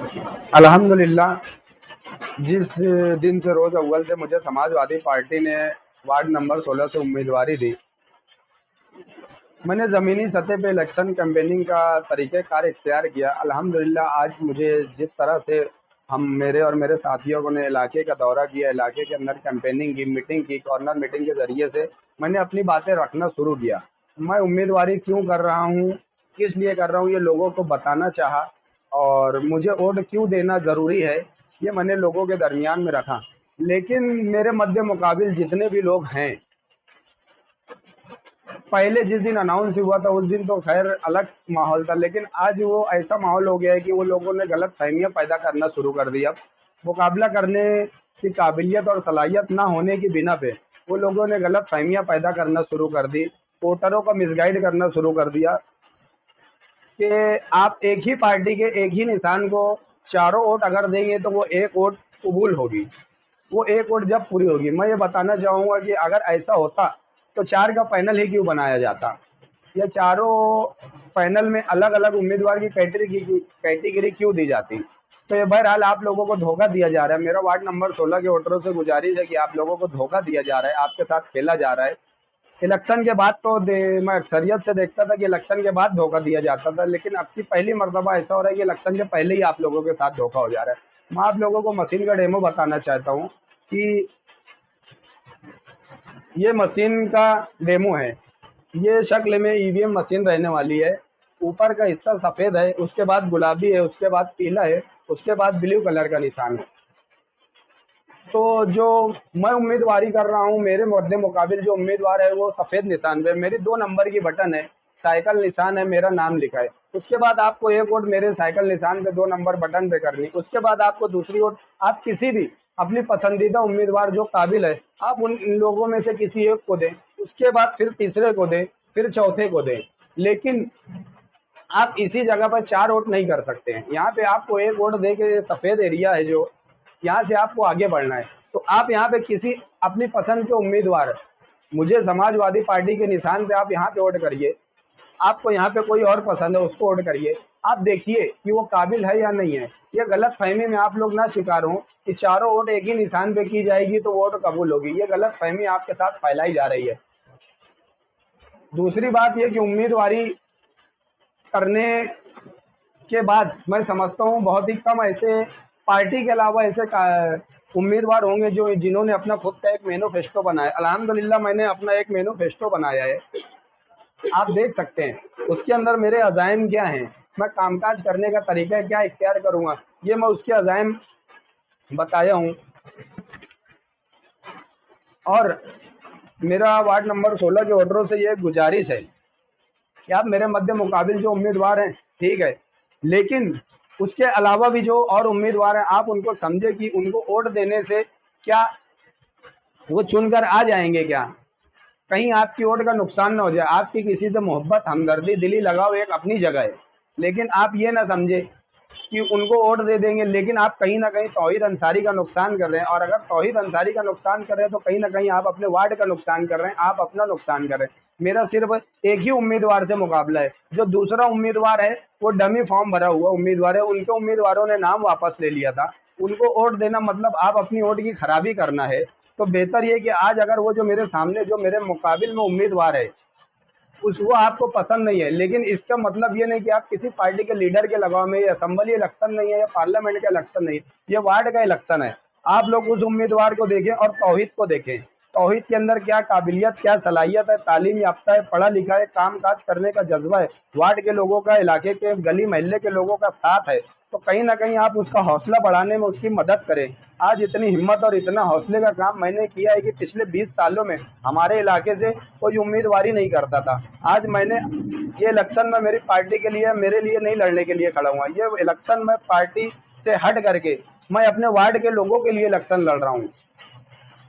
अल्हम्दुलिल्लाह, जिस दिन से रोज़ अव्वल से मुझे समाजवादी पार्टी ने वार्ड नंबर 16 से उम्मीदवारी दी, मैंने ज़मीनी सतह पे इलेक्शन कैंपेनिंग का तरीक़ेकार इख्तियार किया। अल्हम्दुलिल्लाह, आज मुझे जिस तरह से मेरे और मेरे साथियों ने इलाके का दौरा किया, इलाके के अंदर कैंपेनिंग की, मीटिंग की, कॉर्नर मीटिंग के ज़रिए से मैंने अपनी बातें रखना शुरू किया। मैं उम्मीदवारी क्यों कर रहा हूँ, किस लिए कर रहा हूँ, ये लोगों को बताना चाहा और मुझे वोट क्यों देना ज़रूरी है, ये मैंने लोगों के दरमियान में रखा। लेकिन मेरे मद्दे मुकाबिल जितने भी लोग हैं, पहले जिस दिन अनाउंस हुआ था उस दिन तो खैर अलग माहौल था, लेकिन आज वो ऐसा माहौल हो गया है कि वो लोगों ने गलत फहमियाँ पैदा करना शुरू कर दी। अब मुकाबला करने की काबिलियत और सलाहियत ना होने की बिना पे वो लोगों ने गलत फहमियाँ पैदा करना शुरू कर दी, वोटरों को मिसगाइड करना शुरू कर दिया कि आप एक ही पार्टी के एक ही निशान को चारों वोट अगर देंगे तो वो एक वोट कबूल होगी, वो एक वोट जब पूरी होगी। मैं ये बताना चाहूँगा कि अगर ऐसा होता तो 4 का पैनल ही क्यों बनाया जाता? या चारों पैनल में अलग-अलग उम्मीदवार की कैटेगरी क्यों दी जाती? तो ये बहरहाल आप लोगों को धोखा दिया जा रहा है। मेरा वार्ड नंबर 16 के वोटरों से गुजारिश है कि आप लोगों को धोखा दिया जा रहा है, आपके साथ खेला जा रहा है। इलेक्शन के बाद तो मैं अक्सरियत से देखता था कि इलेक्शन के बाद धोखा दिया जाता था, लेकिन अब की पहली मर्तबा ऐसा हो रहा है कि इलेक्शन के पहले ही आप लोगों के साथ धोखा हो जा रहा है। मैं आप लोगों को मशीन का डेमो बताना चाहता हूँ कि ये मशीन का डेमो है। ये शक्ल में ईवीएम मशीन रहने वाली है। ऊपर का हिस्सा सफ़ेद है, उसके बाद गुलाबी है, उसके बाद पीला है, उसके बाद ब्लू कलर का निशान है। तो जो मैं उम्मीदवारी कर रहा हूँ, मेरे मद्दे मुकाबिल जो उम्मीदवार है वो सफ़ेद निशान पे, मेरी 2 नंबर की बटन है, साइकिल निशान है, मेरा नाम लिखा है। उसके बाद आपको एक वोट मेरे साइकिल निशान पे 2 नंबर बटन पे करनी। उसके बाद आपको दूसरी वोट आप किसी भी अपनी पसंदीदा उम्मीदवार जो काबिल है, आप उन इन लोगों में से किसी एक को दें। उसके बाद फिर तीसरे को दें, फिर चौथे को दें। लेकिन आप इसी जगह पर 4 वोट नहीं कर सकते हैं। यहाँ पे आपको 1 वोट दे के सफ़ेद एरिया है जो, यहाँ से आपको आगे बढ़ना है। तो आप यहाँ पे किसी अपनी पसंद के उम्मीदवार, मुझे समाजवादी पार्टी के निशान पे आप यहाँ पे वोट करिए। आपको यहाँ पे कोई और पसंद है उसको वोट करिए। आप देखिए कि वो काबिल है या नहीं है। ये गलतफ़हमी में आप लोग ना शिकार हों कि चारों वोट एक ही निशान पे की जाएगी तो वोट कबूल होगी। ये गलतफ़हमी आपके साथ फैलाई जा रही है। दूसरी बात ये कि उम्मीदवारी करने के बाद मैं समझता हूँ बहुत ही कम ऐसे पार्टी के अलावा ऐसे उम्मीदवार होंगे जो जिन्होंने अपना खुद का एक मैनिफेस्टो बनाया। अल्हम्दुलिल्लाह, मैंने अपना एक मैनिफेस्टो बनाया है, आप देख सकते हैं। उसके अंदर मेरे अज़ाइम क्या हैं, मैं कामकाज करने का तरीका क्या इख्तियार करूँगा, ये मैं उसके अज़ाइम बताया हूँ। और मेरा वार्ड नंबर 16 के वोटरों से ये गुजारिश है कि आप मेरे मध्य मुकाबिल जो उम्मीदवार हैं, ठीक है, लेकिन उसके अलावा भी जो और उम्मीदवार हैं, आप उनको समझे कि उनको वोट देने से क्या वो चुनकर आ जाएंगे क्या? कहीं आपकी वोट का नुकसान ना हो जाए। आपकी किसी से मोहब्बत, हमदर्दी, दिली लगाव एक अपनी जगह है, लेकिन आप ये ना समझे कि उनको वोट दे देंगे, लेकिन आप कहीं ना कहीं तौहीद अंसारी का नुकसान कर रहे हैं। और अगर तौहीद अंसारी का नुकसान कर रहे हैं तो कहीं ना कहीं आप अपने वार्ड का नुकसान कर रहे हैं, आप अपना नुकसान कर रहे हैं। मेरा सिर्फ एक ही उम्मीदवार से मुकाबला है। जो दूसरा उम्मीदवार है वो डमी फॉर्म भरा हुआ उम्मीदवार है, उनके उम्मीदवारों ने नाम वापस ले लिया था। उनको वोट देना मतलब आप अपनी वोट की खराबी करना है। तो बेहतर ये कि आज अगर वो जो मेरे सामने जो मेरे मुकाबिल में उम्मीदवार है उस वो आपको पसंद नहीं है, लेकिन इसका मतलब ये नहीं कि आप किसी पार्टी के लीडर के लगाव में, ये असेंबली इलेक्शन नहीं है या पार्लियामेंट का इलेक्शन नहीं है, ये वार्ड का इलेक्शन है। आप लोग उस उम्मीदवार को देखें और तौहीद को देखें। तौहीद के अंदर क्या काबिलियत, क्या सलाहियत है, तालीम याफ्ता है, पढ़ा लिखा है, काम काज करने का जज्बा है, वार्ड के लोगों का, इलाके के, गली मोहल्ले के लोगों का साथ है। तो कहीं ना कहीं आप उसका हौसला बढ़ाने में उसकी मदद करें। आज इतनी हिम्मत और इतना हौसले का काम मैंने किया है कि पिछले 20 सालों में हमारे इलाके से कोई उम्मीदवारी नहीं करता था। आज मैंने ये इलेक्शन में मेरी पार्टी के लिए, मेरे लिए नहीं लड़ने के लिए खड़ा हुआ। ये इलेक्शन में पार्टी से हट करके मैं अपने वार्ड के लोगों के लिए इलेक्शन लड़ रहा हूँ।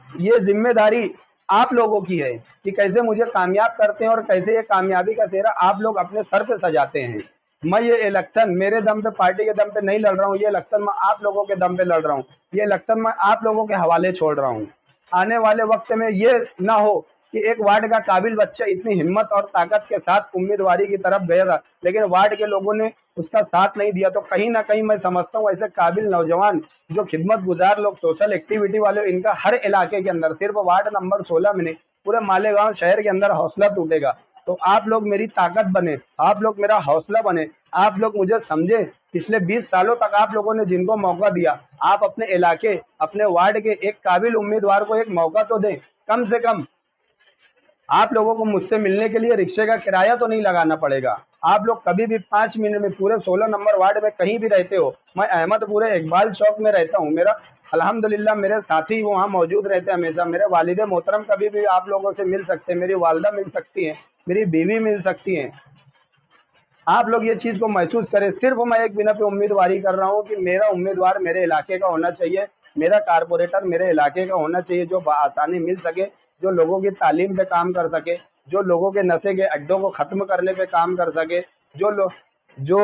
ये जिम्मेदारी आप लोगों की है कि कैसे मुझे कामयाब करते हैं और कैसे ये कामयाबी का सेहरा आप लोग अपने सर पे सजाते हैं। मैं ये इलेक्शन मेरे दम पे, पार्टी के दम पे नहीं लड़ रहा हूँ। ये इलेक्शन मैं आप लोगों के दम पे लड़ रहा हूँ। ये इलेक्शन मैं आप लोगों के हवाले छोड़ रहा हूँ। आने वाले वक्त में ये ना हो कि एक वार्ड का काबिल बच्चा इतनी हिम्मत और ताकत के साथ उम्मीदवारी की तरफ गया था, लेकिन वार्ड के लोगों ने उसका साथ नहीं दिया। तो कहीं ना कहीं मैं समझता हूँ ऐसे काबिल नौजवान जो खिदमत गुजार लोग, सोशल एक्टिविटी वाले, इनका हर इलाके के अंदर, सिर्फ वार्ड नंबर 16 में नहीं, पूरे मालेगांव शहर के अंदर हौसला टूटेगा। तो आप लोग मेरी ताकत बने, आप लोग मेरा हौसला बने, आप लोग मुझे समझे। पिछले 20 सालों तक आप लोगों ने जिनको मौका दिया, आप अपने इलाके, अपने वार्ड के एक काबिल उम्मीदवार को एक मौका तो दें। कम से कम आप लोगों को मुझसे मिलने के लिए रिक्शे का किराया तो नहीं लगाना पड़ेगा। आप लोग कभी भी 5 मिनट में पूरे 16 नंबर वार्ड में कहीं भी रहते हो, मैं अहमदपुरे इकबाल चौक में रहता हूँ, मेरा अल्हम्दुलिल्लाह मेरे साथी वहाँ मौजूद रहते हैं हमेशा। मेरे वालिद मोहतरम कभी भी आप लोगों से मिल सकते हैं, मेरी वालदा मिल सकती हैं, मेरी बीवी मिल सकती हैं। आप लोग ये चीज को महसूस करें। सिर्फ मैं एक बिना पे उम्मीदवारी कर रहा हूँ कि मेरा उम्मीदवार मेरे इलाके का होना चाहिए, मेरा कारपोरेटर मेरे इलाके का होना चाहिए, जो आसानी मिल सके, जो लोगों की तालीम पे काम कर सके, जो लोगों के नशे के अड्डों को खत्म करने पे काम कर सके, जो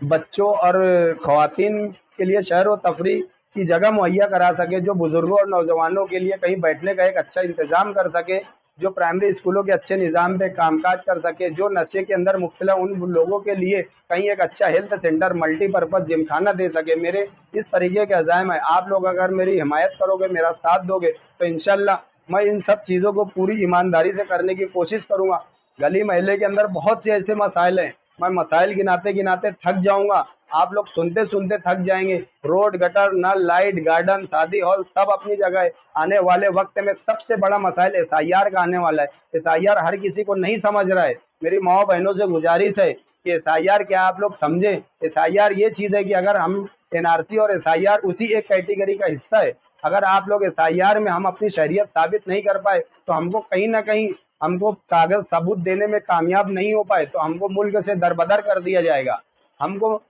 बच्चों और ख़वातीन के लिए सैर व तफरीह की जगह मुहैया करा सके, जो बुजुर्गों और नौजवानों के लिए कहीं बैठने का एक अच्छा इंतजाम कर सके, जो प्राइमरी स्कूलों के अच्छे निज़ाम पे कामकाज कर सके, जो नशे के अंदर मुब्तला उन लोगों के लिए कहीं एक अच्छा हेल्थ सेंटर, मल्टीपर्पज़ जिमखाना दे सके। मेरे इस तरीके के अज़ाइम है। आप लोग अगर मेरी हिमायत करोगे, मेरा साथ दोगे, तो इंशाअल्लाह मैं इन सब चीज़ों को पूरी ईमानदारी से करने की कोशिश करूँगा। गली मोहल्ले के अंदर बहुत से ऐसे मसाइल हैं, मैं मसाइल गिनाते गिनाते थक जाऊंगा, आप लोग सुनते सुनते थक जाएंगे। रोड, गटर, नल, लाइट, गार्डन, शादी हॉल सब अपनी जगह है। आने वाले वक्त में सबसे बड़ा मसाइल एसआईआर का आने वाला है। एसआईआर हर किसी को नहीं समझ रहा है। मेरी माओ बहनों से गुजारिश है कि एसआईआर क्या आप लोग समझे। एसआईआर ये चीज है कि अगर हम एनआरसी और एसआईआर उसी एक कैटेगरी का हिस्सा है, अगर आप लोग एसआईआर में हम अपनी शहरियत साबित नहीं कर पाए, तो हमको कहीं ना कहीं हमको कागज सबूत देने में कामयाब नहीं हो पाए, तो हमको मुल्क से दरबदर कर दिया जाएगा, हमको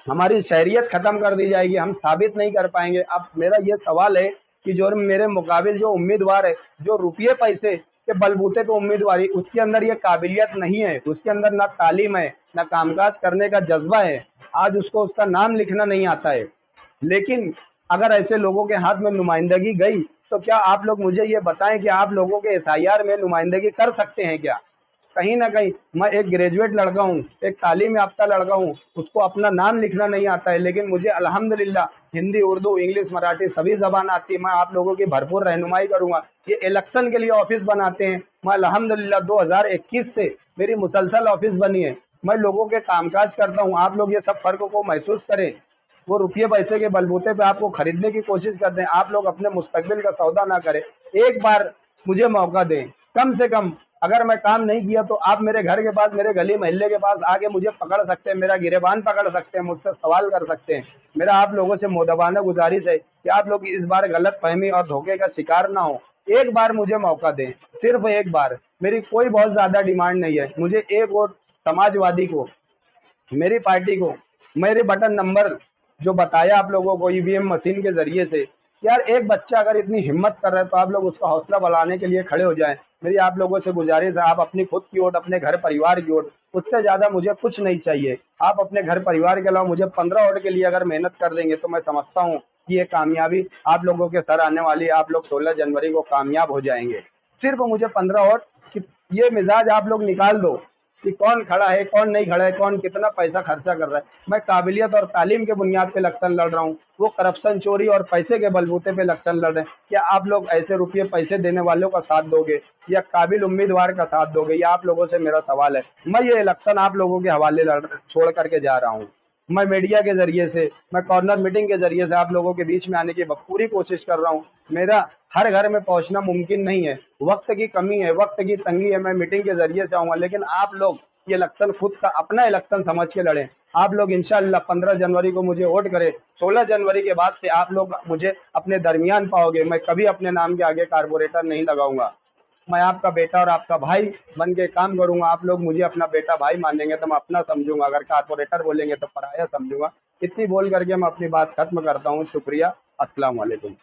हमारी शहरियत खत्म कर दी जाएगी, हम साबित नहीं कर पाएंगे। अब मेरा ये सवाल है कि जो मेरे मुकाबिल जो उम्मीदवार है, जो रुपये पैसे के बलबूते पे उम्मीदवारी, उसके अंदर ये काबिलियत नहीं है, उसके अंदर ना तालीम है, ना कामकाज करने का जज्बा है, आज उसको उसका नाम लिखना नहीं आता है। लेकिन अगर ऐसे लोगों के हाथ में नुमाइंदगी गई, तो क्या आप लोग मुझे ये बताएं कि आप लोगों के एसआईआर में नुमाइंदगी कर सकते हैं क्या? कहीं ना कहीं मैं एक ग्रेजुएट लड़का हूँ, एक तालीम याफ्ता लड़का हूँ, उसको अपना नाम लिखना नहीं आता है, लेकिन मुझे अल्हम्दुलिल्लाह हिंदी, उर्दू, इंग्लिश, मराठी सभी जबान आती है। मैं आप लोगों की भरपूर रहनुमाई करूंगा। ये इलेक्शन के लिए ऑफिस बनाते हैं, मैं अल्हम्दुलिल्लाह 2021 से मेरी मुसलसल ऑफिस बनी है, मैं लोगों के कामकाज करता हूँ। आप लोग ये सब फर्क को महसूस करें। वो रुपये पैसे के बलबूते पे आपको खरीदने की कोशिश करते हैं। आप लोग अपने मुस्तकबिल का सौदा ना करें। एक बार मुझे मौका दें, कम से कम। अगर मैं काम नहीं किया तो आप मेरे घर के पास, मेरे गली मोहल्ले के पास आके मुझे पकड़ सकते हैं, मेरा गिरेबान पकड़ सकते हैं, मुझसे सवाल कर सकते हैं। मेरा आप लोगों से मोदबाना गुजारिश है कि आप लोग इस बार गलत फहमी और धोखे का शिकार ना हो। एक बार मुझे मौका दें, सिर्फ एक बार। मेरी कोई बहुत ज्यादा डिमांड नहीं है। मुझे एक वोट समाजवादी को, मेरी पार्टी को, मेरे बटन नंबर जो बताया आप लोगों को ईवीएम मशीन के जरिए से, यार एक बच्चा अगर इतनी हिम्मत कर रहा है तो आप लोग उसका हौसला बढ़ाने के लिए खड़े हो जाएं। मेरी आप लोगों से गुजारिश है, आप अपनी खुद की वोट, अपने घर परिवार की वोट, उससे ज्यादा मुझे कुछ नहीं चाहिए। आप अपने घर परिवार के अलावा मुझे 15 वोट के लिए अगर मेहनत कर देंगे तो मैं समझता हूँ कि ये कामयाबी आप लोगों के सर आने वाली है। आप लोग 16 जनवरी को कामयाब हो जाएंगे। सिर्फ मुझे 15 वोट, ये मिजाज आप लोग निकाल दो कि कौन खड़ा है, कौन नहीं खड़ा है, कौन कितना पैसा खर्चा कर रहा है। मैं काबिलियत और तालीम के बुनियाद पे इलेक्शन लड़ रहा हूँ, वो करप्शन, चोरी और पैसे के बलबूते पे इलेक्शन लड़ रहे हैं। क्या आप लोग ऐसे रुपये पैसे देने वालों का साथ दोगे या काबिल उम्मीदवार का साथ दोगे? ये आप लोगों से मेरा सवाल है। मैं ये इलेक्शन आप लोगों के हवाले छोड़ करके जा रहा हूँ। मैं मीडिया के जरिए से, मैं कॉर्नर मीटिंग के जरिए से आप लोगों के बीच में आने की पूरी कोशिश कर रहा हूँ। मेरा हर घर में पहुंचना मुमकिन नहीं है, वक्त की कमी है, वक्त की तंगी है। मैं मीटिंग के जरिए से आऊंगा, लेकिन आप लोग ये इलेक्शन खुद का अपना इलेक्शन समझ के लड़ें। आप लोग इंशाअल्लाह 15 जनवरी को मुझे वोट करें। 16 जनवरी के बाद से आप लोग मुझे अपने दरमियान पाओगे। मैं कभी अपने नाम के आगे कारपोरेटर नहीं लगाऊंगा। मैं आपका बेटा और आपका भाई बन के काम करूंगा। आप लोग मुझे अपना बेटा भाई मानेंगे तो मैं अपना समझूंगा, अगर कारपोरेटर बोलेंगे तो पराया समझूंगा। इतनी बोल करके मैं अपनी बात खत्म करता हूँ। शुक्रिया। अस्सलाम वालेकुम।